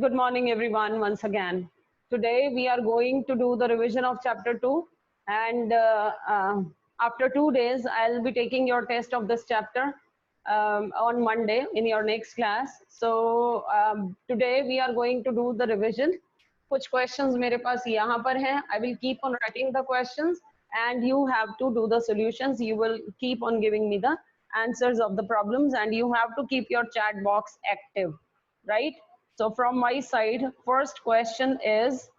Good morning, everyone, once again. Today, we are going to do the revision of chapter 2. And after 2 days, I'll be taking your test of this chapter on Monday in your next class. So, today, we are going to do the revision. कुछ questions मेरे पास यहाँ पर हैं. I will keep on writing the questions and you have to do the solutions. You will keep on giving me the answers of the problems and you have to keep your chat box active, right? So from my side, first question is,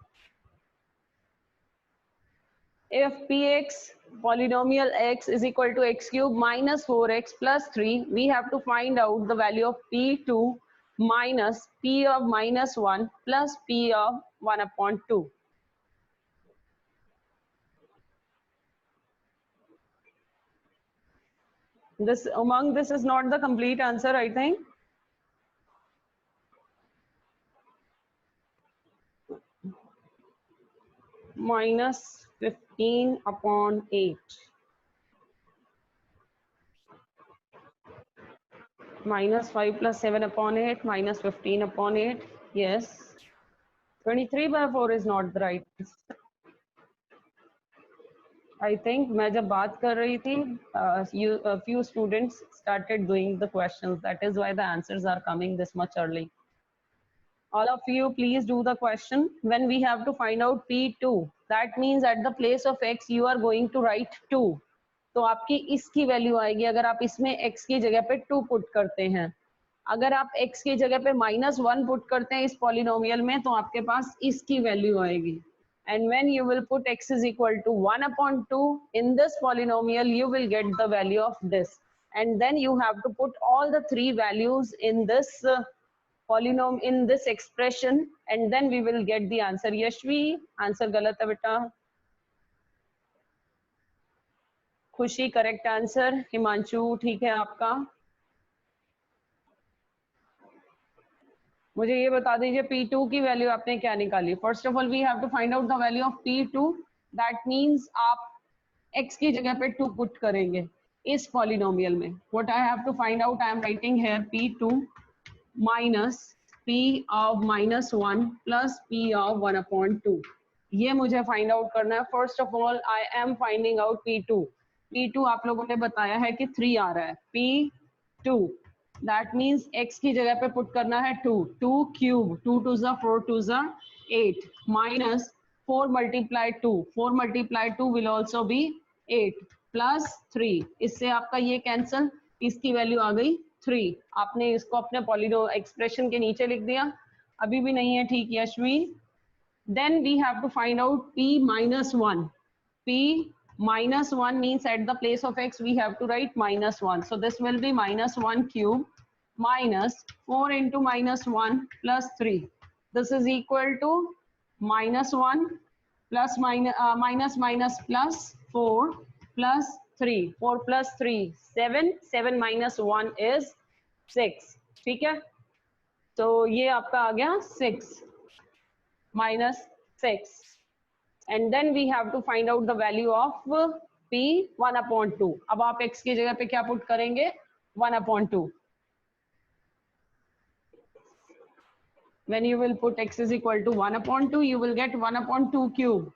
if px polynomial x is equal to x cube minus 4x plus 3, we have to find out the value of p2 minus p of minus 1 plus p of 1 upon 2. This is not the complete answer, I think. Minus 15 upon 8. Minus 5 plus 7 upon 8, minus 15 upon 8. Yes. 23 by 4 is not the right answer. I think मैं जब बात कर रही थी, a few students started doing the questions. That is why the answers are coming this much early. All of you, please do the question. When we have to find out P2, that means at the place of X, you are going to write 2. तो आपकी इसकी value आएगी अगर आप इसमें x की जगह पे 2 पुट करते हैं. अगर आप x की जगह पे -1 पुट करते हैं इस पॉलिनोमियल में तो आपके पास इसकी वैल्यू आएगी. And when you will put x is equal to 1 upon 2 in this polynomial, you will get the value of this. And then you have to put all the 3 values in this polynomial, in this expression, and then we will get the answer. Yashvi, answer galat hai beta. खुशी correct answer. Himanshu ठीक है आपका. मुझे ये बता दीजिए P2 की value आपने क्या निकाली. First of all we have to find out the value of P2. That means आप x की जगह पे 2 पुट करेंगे इस पॉलिनोमियल में. What I have to find out, I am writing here P2 minus P of -1 plus P of 1 upon 2. ये मुझे find out करना है. First of all I am finding out P2. P2 आप लोगों ने बताया है कि 3 आ रहा है. P2 दैट मीन्स x की जगह पे पुट करना है 2. 2 क्यूब, 2 2 जा 4 2 जा 8 minus 4 multiply 2. 4 multiply 2 will also be 8 plus 3. इससे आपका ये कैंसल, इसकी वैल्यू आ गई 3. आपने इसको अपने पॉलिनो एक्सप्रेशन के नीचे लिख दिया. अभी भी नहीं है ठीक Yashvi. Then we have to find out p -1. p -1 means at the place of x we have to write -1. So this will be -1 cube minus 4 into -1 plus 3. This is equal to -1 plus minus plus 4 plus 3. 4 plus 3 7. 7 minus 1 is 6. ठीक है. तो ये आपका आ गया 6 minus 6. And then we have to find out the value of p 1 upon 2. अब आप x की जगह पे क्या पुट करेंगे? 1 upon 2. When you will put x is equal to 1 upon 2, you will get 1 upon 2 cube.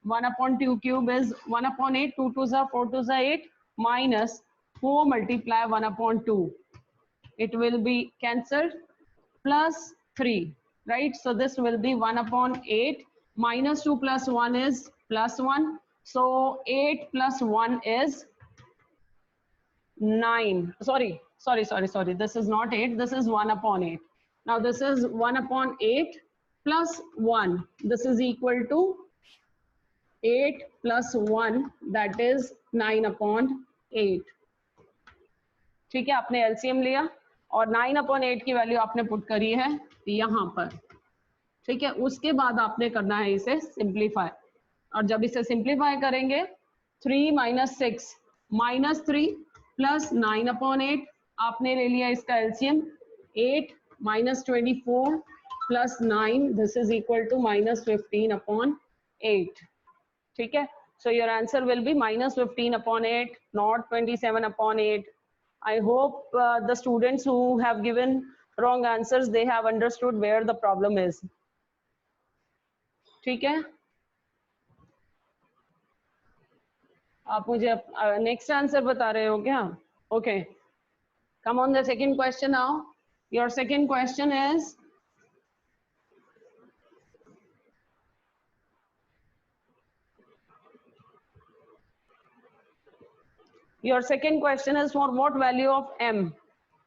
1 upon 2 cube is 1 upon 8. 2 2 are 4 2 are 8 minus 4 multiply 1 upon 2. It will be cancelled plus 3, right? So this will be 1 upon 8. Minus 2 plus 1 is plus 1. So 8 plus 1 is 9. Sorry. This is not 8. This is 1 upon 8. Now this is 1 upon 8 plus 1. This is equal to 8 plus 1. That is 9 upon 8. ठीक है. आपने LCM लिया और 9 upon 8 की value आपने put करी है यहाँ पर. ठीक है. उसके बाद आपने करना है इसे सिंप्लीफाई. और जब इसे सिंप्लीफाई करेंगे 3 minus 6 minus 3 plus 9 upon 8. आपने ले लिया इसका LCM. 8 minus 24 plus 9. This is equal to minus 15 upon 8. ठीक है. So your answer will be minus 15 upon 8, not 27 upon 8. I hope the students who have given wrong answers, they have understood where the problem is. ठीक है, आप मुझे next answer बता रहे हो क्या? Okay, come on the second question now. Your second question is for what value of m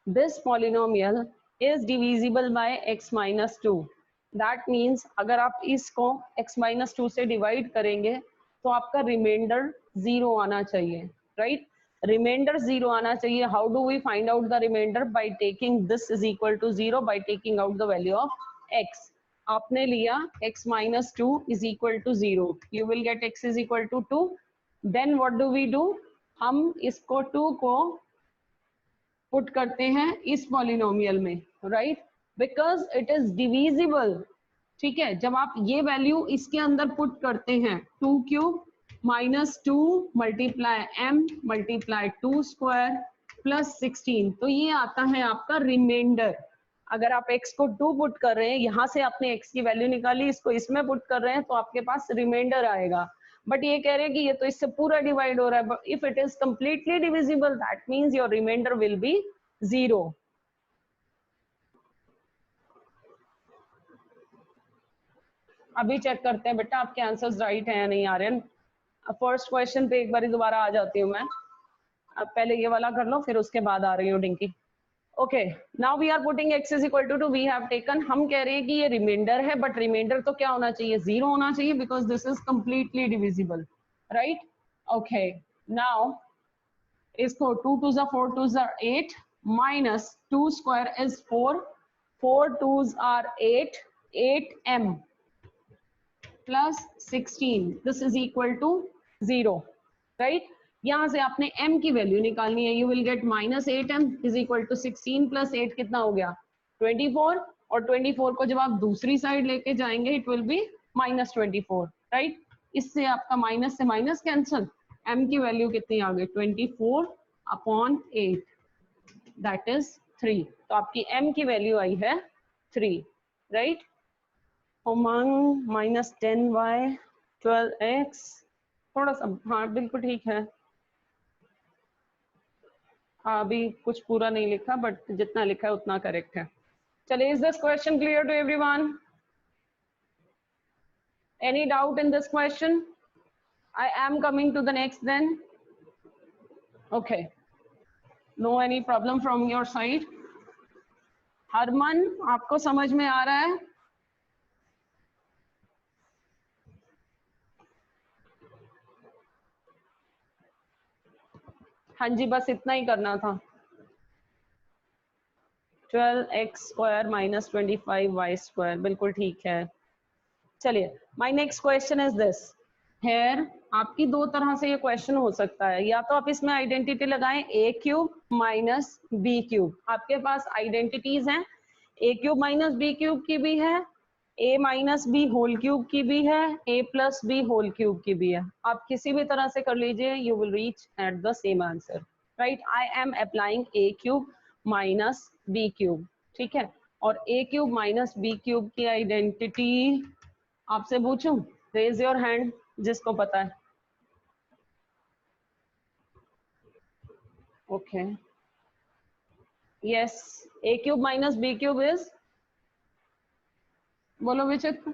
this polynomial is divisible by x minus 2. That means अगर आप इसको x minus 2 से डिवाइड करेंगे तो आपका रिमाइंडर 0 आना चाहिए, राइट? रिमाइंडर 0 आना चाहिए. How do we find out the remainder? By taking this is equal to 0, by taking out the value of x. आपने लिया x minus 2 is equal to 0. You will get x is equal to 2. Then what do we do? हम इसको 2 को put करते हैं इस polynomial में, right? Because it is divisible. ठीक है, जब आप ये वैल्यू इसके अंदर पुट करते हैं 2 cube minus 2 multiply m multiply 2 square plus 16, तो ये आता है आपका रिमाइंडर. अगर आप x को 2 पुट कर रहे हैं, यहाँ से आपने x की वैल्यू निकाली, इसको इसमें पुट कर रहे हैं, तो आपके पास रिमाइंडर आएगा. बट ये कह रहे हैं कि ये तो इससे पूरा डिवाइड हो रहा है. But if it is completely divisible, that means your remainder will be 0. अभी चेक करते हैं बेटा आपके आंसर्स राइट हैं या नहीं. आर्यन, फर्स्ट क्वेश्चन पे एक बार दोबारा आ जाती हूँ मैं. अब पहले ये वाला कर लो, फिर उसके बाद आ रही हूँ Dinki. Okay, now we are putting x is equal to 2. We have taken, हम कह रहे हैं कि ये रिमाइंडर है, बट रिमाइंडर तो क्या होना चाहिए? 0 होना चाहिए, because this is completely divisible, right? Okay, now इसको 2 2 जा 4 2 जा 8 minus 2 square is 4 4 2s are 8 8m plus 16, this is equal to 0, right? यहां से आपने m की वैल्यू निकालनी है. You will get minus 8m is equal to 16 plus 8 कितना हो गया? 24. और 24 को जब आप दूसरी साइड लेके जाएंगे it will B minus 24, right? इससे आपका माइनस से माइनस कैंसल, m की वैल्यू कितनी आ गई? 24 अपॉन 8, दैट इज 3. तो आपकी m की वैल्यू आई है 3, राइट? उमंग माइनस 10y 12x, थोड़ा सा, हाँ बिल्कुल ठीक है. हाँ, अभी कुछ पूरा नहीं लिखा, बट जितना लिखा है उतना करेक्ट है. चलिए, is this question clear to everyone? Any doubt in this question? I am coming to the next then. Okay, no any problem from your side? Harman, आपको समझ में आ रहा है? हाँ जी, बस इतना ही करना था. 12x square minus 25y square, बिल्कुल ठीक है. चलिए, my next question is this. Here आपकी दो तरह से ये क्वेश्चन हो सकता है. या तो आप इसमें आइडेंटिटी लगाएं a cube minus b cube. आपके पास आइडेंटिटीज हैं, a cube minus b cube की भी है, a minus b whole cube की भी है, a plus b whole cube की भी है. आप किसी भी तरह से कर लीजिए, you will reach at the same answer, right? I am applying a cube minus b cube, ठीक है? और a cube minus b cube की आइडेंटिटी आपसे पूछूं? रेज योर हैंड जिसको पता है. Okay, yes, a cube minus b cube is, बोलो विचित्र.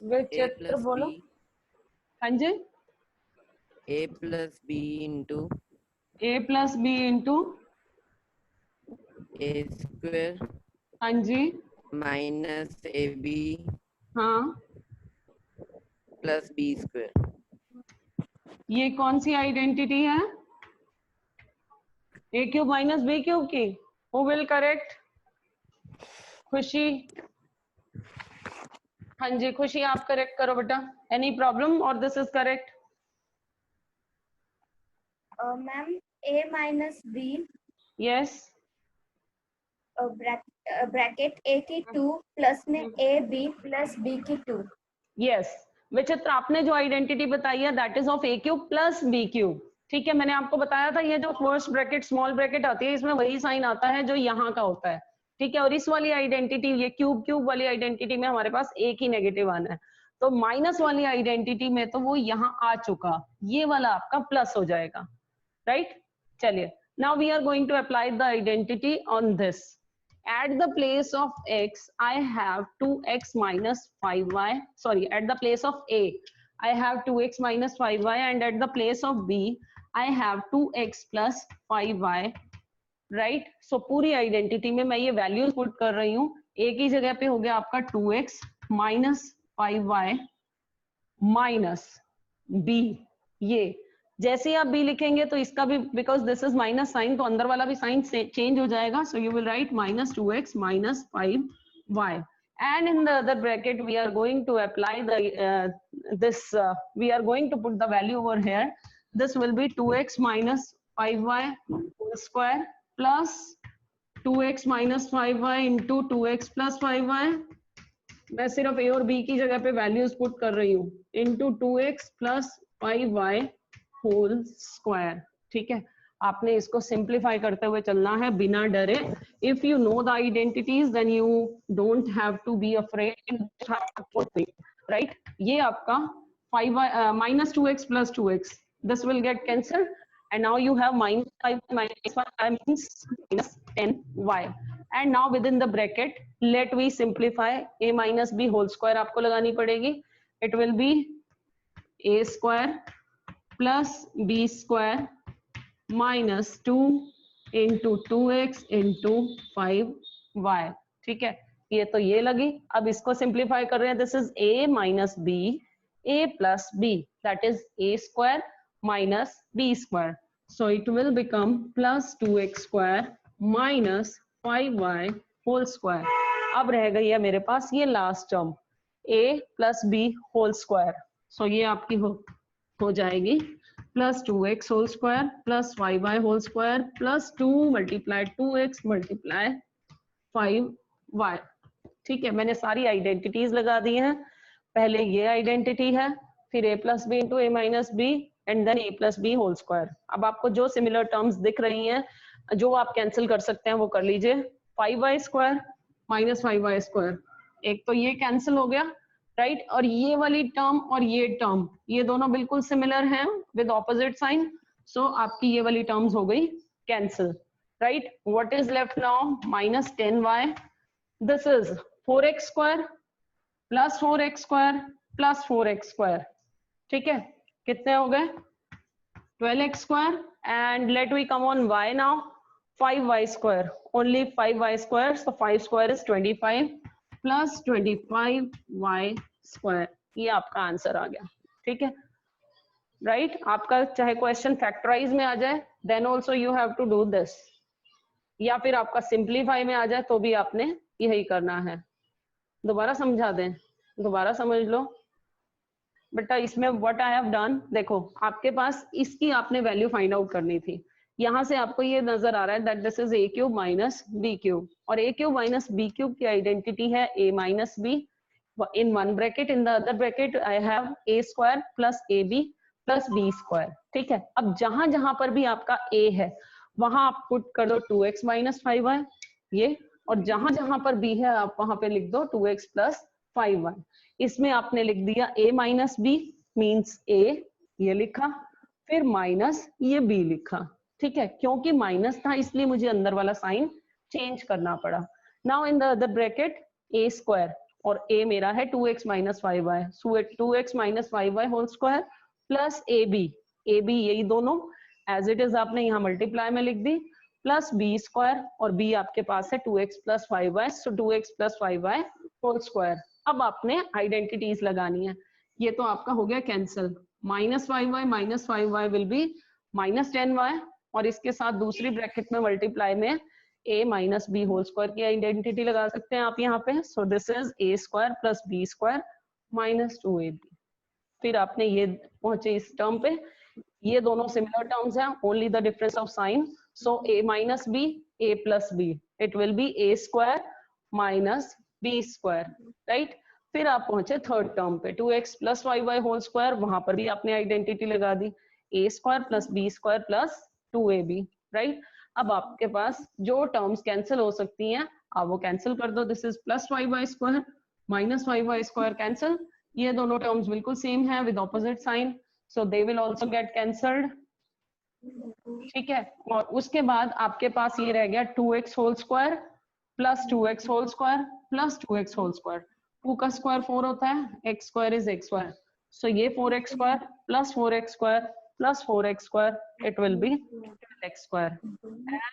विचित्र बोलो. हाँ जी, a plus B into a plus B into a square हाँ जी, माइनस ए बी हाँ, प्लस बी स्क्वायर. ये कौन सी आइडेंटिटी है? a cube minus b cube की. Who will correct? खुशी. हाँ जी, खुशी आप करेक्ट करो बेटा. एनी प्रॉब्लम और this is correct? Ma'am a minus B, yes, bracket a की 2 प्लस में a b प्लस b की 2. यस. विचित्र आपने जो आइडेंटिटी बताई है that is of A cube plus B cube, ठीक है। मैंने आपको बताया था ये जो फर्स्ट ब्रैकेट स्मॉल ब्रैकेट आती है इसमें वही साइन आता है जो यहाँ का होता है, ठीक है। और इस वाली आइडेंटिटी ये क्यूब क्यूब वाली आइडेंटिटी में हमारे पास एक ही नेगेटिव आना है, तो माइनस वाली आइडेंटिटी में तो वो यहाँ आ चुका, ये वाला आपका प्लस हो जाएगा, राइट। चलिए, now we are going to apply the identity on this. At the place of x, I have 2x minus 5y. Sorry, at the place of a, I have 2x minus 5y, and at the place of b, I have 2x plus 5y. Right? So पूरी identity में मैं ये values put कर रही हूँ। a की जगह पे हो गया आपका 2x minus 5y minus b। ये जैसे आप b लिखेंगे तो इसका भी, because this is minus sign, तो अंदर वाला भी साइन चेंज हो जाएगा। So you will write minus 2x minus 5y, and in the other bracket we are going to apply the we are going to put the value over here. This will be 2x minus 5y whole square plus 2x minus 5y into 2x plus 5y। मैं सिर्फ a और b की जगह पे values put कर रही हूँ, into 2x plus 5y whole square, ठीक है। आपने इसको सिंप्लीफाई करते हुए चलना है बिना डरे। If you know the identities then you don't have to be afraid, right. ये आपका 5y minus 2x plus 2x, this will get cancelled, and now you have minus 5 minus 5 means minus 10y, and now within the bracket let we simplify a minus b whole square आपको लगानी पड़ेगी। it will be a square plus b square minus 2 into 2x into 5y, ठीक है। ये तो ये लगी। अब इसको सिंप्लीफाई कर रहे हैं, this is a minus b, a plus b, that is a square minus b square, so it will become plus 2x square minus 5y whole square। अब रह गई है मेरे पास ये last term a plus b whole square, so ये आपकी हो जाएगी plus 2x whole square plus 5y whole square plus 2 multiply 2x multiply 5y, ठीक है। मैंने सारी आइडेंटिटीज लगा दी हैं। पहले ये आइडेंटिटी है, फिर a plus B into A minus B and then a plus B whole square. अब आपको जो सिमिलर टर्म्स दिख रही हैं जो आप कैंसिल कर सकते हैं वो कर लीजिए। 5y square minus 5y square, एक तो ये कैंसिल हो गया, राइट। और ये वाली टर्म और ये टर्म ये दोनों बिल्कुल सिमिलर हैं विद ऑपोजिट साइन, सो आपकी ये वाली टर्म्स हो गई cancel, right. What is left now, minus 10y, this is 4x square plus 4x square plus 4x square, ठीक है। कितने हो गए, 12x square, and let we come on y now, 5y square, only 5y square, so 5 square is 25 plus 25y square, ये आपका answer आ गया, ठीक है, राइट। आपका चाहे क्वेश्चन फैक्टराइज में आ जाए then also you have to do this, या फिर आपका सिंप्लीफाई में आ जाए तो भी आपने यही करना है। दोबारा समझा दें, दोबारा समझ लो बेटा। इसमें व्हाट आई हैव डन, देखो आपके पास इसकी आपने वैल्यू फाइंड आउट करनी थी। यहाँ से आपको ये नजर आ रहा है that this is a cube minus b cube, और a cube minus b cube की आइडेंटिटी है a minus b in one bracket, in the other bracket I have a square plus ab plus b square, ठीक है। अब जहां जहां पर भी आपका a है वहां आप पुट कर दो 2x minus 5y ये, और जहां जहां पर b है आप वहां पे लिख दो 2x plus 5y। इसमें आपने लिख दिया a minus b means a, ये लिखा, फिर माइनस ये b लिखा, ठीक है। क्योंकि माइनस था इसलिए मुझे अंदर वाला साइन चेंज करना पड़ा। Now in the other bracket a square, और a मेरा है 2x minus 5y, so 2x minus 5y whole square plus ab यही दोनों एज इट इज आपने यहाँ मल्टीप्लाई में लिख दी, प्लस b स्क्वायर, और b आपके पास है 2x plus 5y, so 2x plus 5y whole square. अब आपने आइडेंटिटीज लगानी है, ये तो आपका हो गया cancel, minus 5y will be minus 10y, और इसके साथ दूसरी ब्रैकेट में मल्टीप्लाई में a minus B whole square की आइडेंटिटी लगा सकते हैं आप यहाँ पे, so this is a square plus b square minus 2ab। फिर आपने ये पहुंचे इस टर्म पे, ये दोनों सिमिलर टर्म्स हैं, only the difference of sign, so a minus b a plus b, it will be a square minus b square, right. फिर आप पहुंचे थर्ड टर्म पे 2x plus Y Y whole square, वहां पर भी आपने identity लगा दी a square plus B square plus 2ab, right. अब आपके पास जो टर्म्स कैंसिल हो सकती हैं आप वो कैंसिल कर दो। This is plus Y Y square minus Y Y square cancel, ये दोनों टर्म्स बिल्कुल सेम है with opposite sign, so they will also get cancelled, ठीक है। और उसके बाद आपके पास ये रह गया 2x whole square plus 2x whole square plus 2x whole square, 2 का स्क्वायर 4 होता है, x square is x square, so ये 4x square plus 4x square plus 4x square, it will be x square,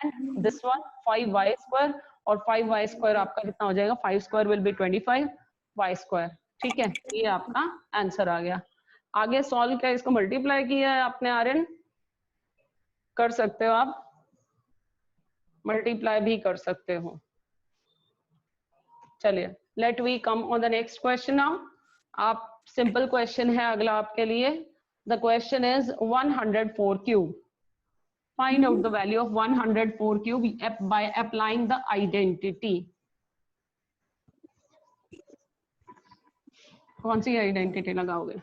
and this one 5y square, और 5y square आपका कितना हो जाएगा, 5 square will be 25y square, ठीक है। ये आपका आंसर आ गया। आगे सॉल्व किया, इसको मल्टीप्लाई किया है आपने, आर्यन कर सकते हो आप, मल्टीप्लाई भी कर सकते हो। चलिए let we come on the next question now. आप सिंपल क्वेश्चन है अगला आपके लिए। The question is 104 cube, find out the value of 104 cube by applying the identity. कौन सी आइडेंटिटी लगाओगे?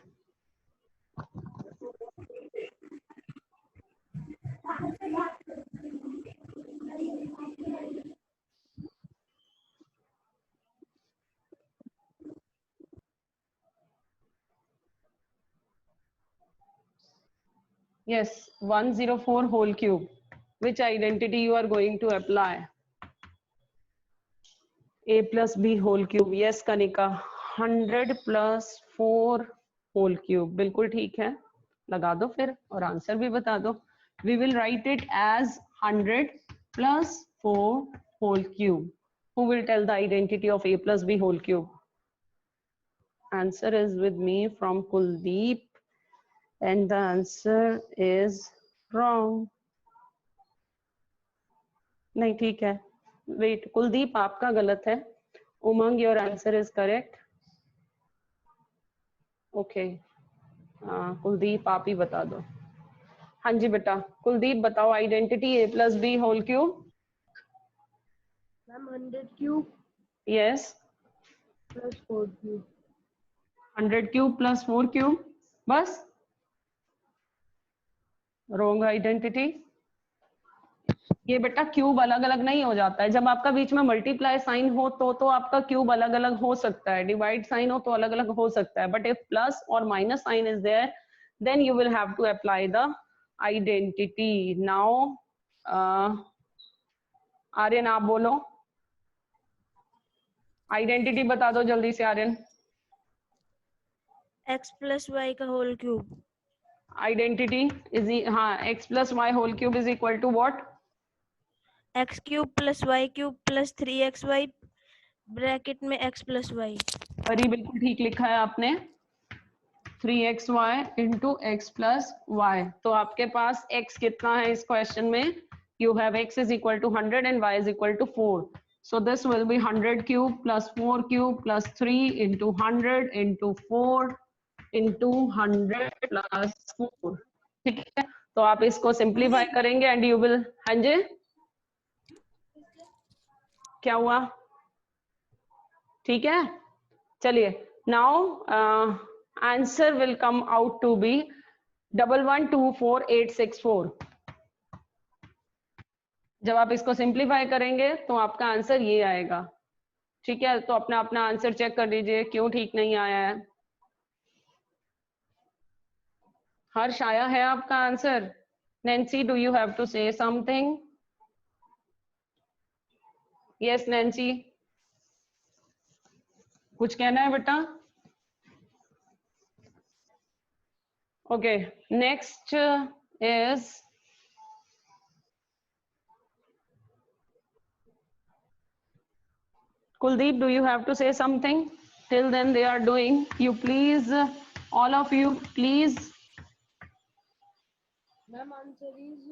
Yes, 104 whole cube. Which identity you are going to apply? A plus B whole cube. Yes, Kanika. 100 plus 4 whole cube. बिल्कुल ठीक है, लगा दो फिर और आंसर भी बता दो। We will write it as 100 plus 4 whole cube. Who will tell the identity of A plus B whole cube? Answer is with me from Kuldeep. And the answer is wrong. नहीं ठीक है, wait, Kuldeep आपका गलत है। Umang your answer is correct. Okay, Kuldeep आप ही बता दो। हाँ जी बेटा, कुलदीप बताओ identity A plus B whole cube. Ma'am 100 cube yes, plus 4 cube. 100 cube plus 4 cube, बस। Wrong identity. ये बेटा क्यूब अलग अलग नहीं हो जाता है, जब आपका बीच में मल्टीप्लाई साइन हो तो आपका क्यूब अलग अलग हो सकता है, डिवाइड साइन हो तो अलग अलग हो सकता है, बट इफ प्लस और minus sign is there then you will have to apply the identity. Now Aryan आप बोलो, आइडेंटिटी बता दो जल्दी से आर्यन। x प्लस वाई का होल क्यूब। आइडेंटिटी इज, हाँ, x plus Y whole cube is equal to what? x cube plus Y cube plus 3xy bracket में x plus Y. अरे बिल्कुल ठीक लिखा है आपने, 3xy into x plus Y. तो आपके पास x कितना है इस क्वेश्चन में? You have x is equal to 100 and y is equal to 4, so this will be 100 cube plus 4 cube plus 3 into 100 into 4 into 100 plus 4, ठीक है। तो आप इसको सिंप्लीफाई करेंगे एंड यू विल, हाँ जी क्या हुआ? ठीक है, चलिए now answer will come out to be 1124864। जब आप इसको सिंप्लीफाई करेंगे तो आपका आंसर ये आएगा, ठीक है। तो अपना अपना आंसर चेक कर लीजिए क्यों ठीक नहीं आया है। हर्ष आया है आपका answer? Nancy, do you have to say something? Yes Nancy, कुछ कहना है बेटा? Okay, next is Kuldeep, do you have to say something? Till then they are doing. You please, all of you, please. Ma'am answer is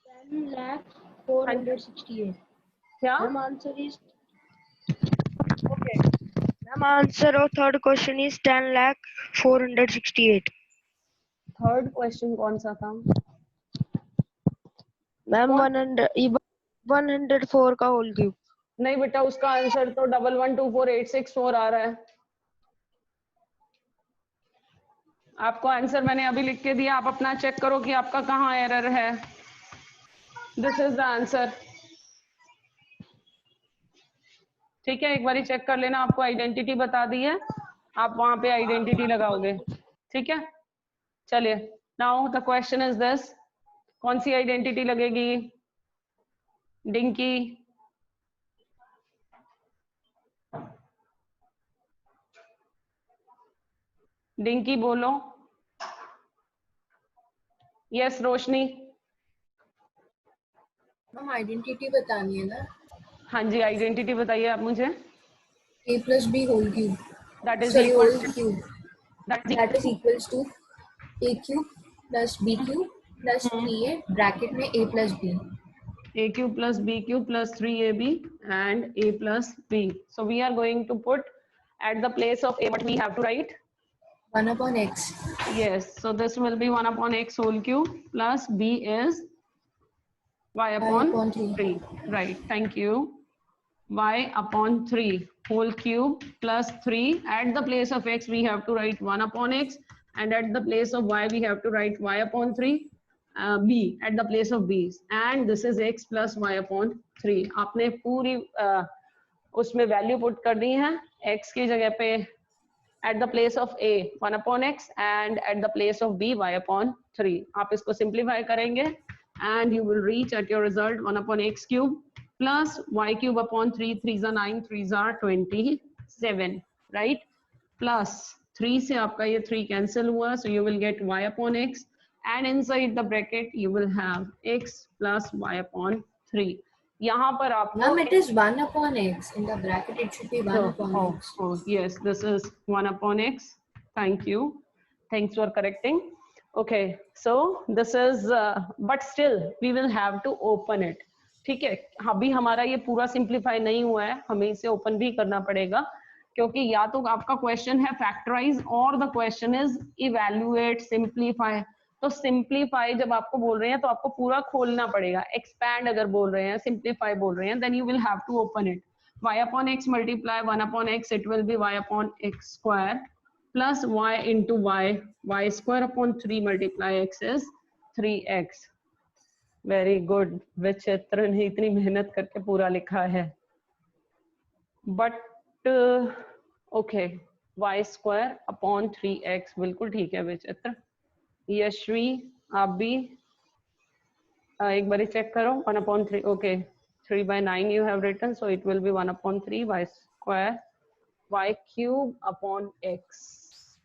10,04,68। क्या? Ma'am answer is, Okay. Ma'am answer of third question is 10,04,68। Third question कौन सा था? Ma'am कौन? 104 का whole cube. नहीं बेटा, उसका answer तो 1124864 आ रहा है। आपको आंसर मैंने अभी लिख के दिया, आप अपना चेक करो कि आपका कहाँ एरर है. This is the answer. ठीक है, एक बार चेक कर लेना. आपको आइडेंटिटी बता दी है, आप वहां पे आइडेंटिटी लगाओगे. ठीक है, चलिए. Now the question is this, कौन सी आइडेंटिटी लगेगी? डिंकी, डिंकी बोलो. यस रोशनी. हम आइडेंटिटी बतानी है ना. हाँ जी, आइडेंटिटी बताइए आप मुझे. a plus b whole cube. That is Sorry, equal whole cube. That is equals to a cube plus b cube plus 3a bracket में a plus b. a cube plus b cube plus 3ab and a plus b. So we are going to put at the place of a, what we have to write? 1 upon x. Yes, so this will be 1 upon x whole cube plus b is y upon 3. Right, thank you. Y upon 3 whole cube plus 3. At the place of x we have to write 1 upon x, and at the place of y we have to write y upon 3. B at the place of b, and this is x plus y upon 3. आपने पूरी उसमें value put कर दी है. x की जगह पे at the place of a 1 upon x and at the place of b y upon 3. आप इसको सिंप्लीफाई करेंगे and you will reach at your result 1 upon x cube plus y cube upon 3. 3s are 9, 3s are 27, right? Plus 3 से आपका ये 3 cancel हुआ, so you will get y upon x, and inside the bracket you will have x plus y upon 3. यहाँ पर आपको Ma'am, it is 1 upon x. In the bracket it should be 1 upon x. Oh, yes, this is 1 upon x. Thank you. Thanks for correcting. Okay, so this is, but still we will have to open it. ठीक है, अभी हमारा ये पूरा simplify नहीं हुआ है, हमें इसे ओपन भी करना पड़ेगा, क्योंकि या तो आपका क्वेश्चन है फैक्टराइज और the question is evaluate, simplify. तो सिंप्लीफाई जब आपको बोल रहे हैं तो आपको पूरा खोलना पड़ेगा. एक्सपैंड अगर बोल रहे हैं, सिंप्लीफाई बोल रहे हैं, then you will have to open it. y upon x multiply 1 upon x, it will be y upon x square plus y into y square upon 3 multiply x is 3x. Very good. विचित्र ने इतनी मेहनत करके पूरा लिखा है, but okay. y square upon 3x बिल्कुल ठीक है विचित्र. यशवी आप भी एक बार चेक करो. 1 upon 3, okay. 3 by 9 you have written, so it will be 1 upon 3 y square y cube upon x,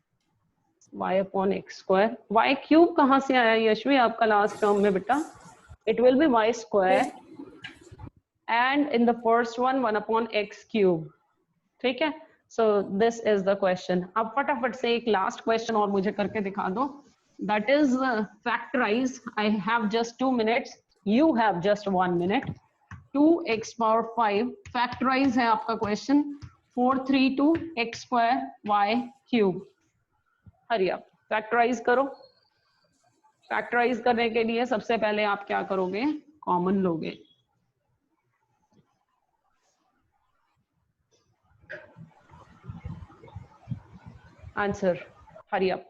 y upon x square. y cube कहाँ से आया यशवी आपका लास्ट टर्म में बेटा? It will be y square and in the first one 1 upon x cube. ठीक है, so this is the question. अब फटाफट से एक लास्ट क्वेश्चन और मुझे करके दिखा दो. That is factorize. I have just 2 minutes. You have just 1 minute. 2x power 5 factorize है आपका question. 432 x square y cube. हरी आप factorize करो. फैक्टराइज करने के लिए सबसे पहले आप क्या करोगे? कॉमन लोगे. Answer hurry up.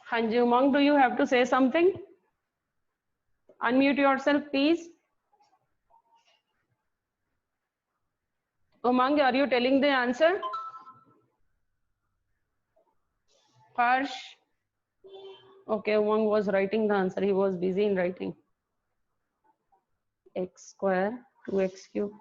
हाँ जी उमंग, do you have to say something? Unmute yourself, please. Umang, are you telling the answer? Harsh. Okay, Umang was writing the answer. He was busy in writing. X square 2x cube.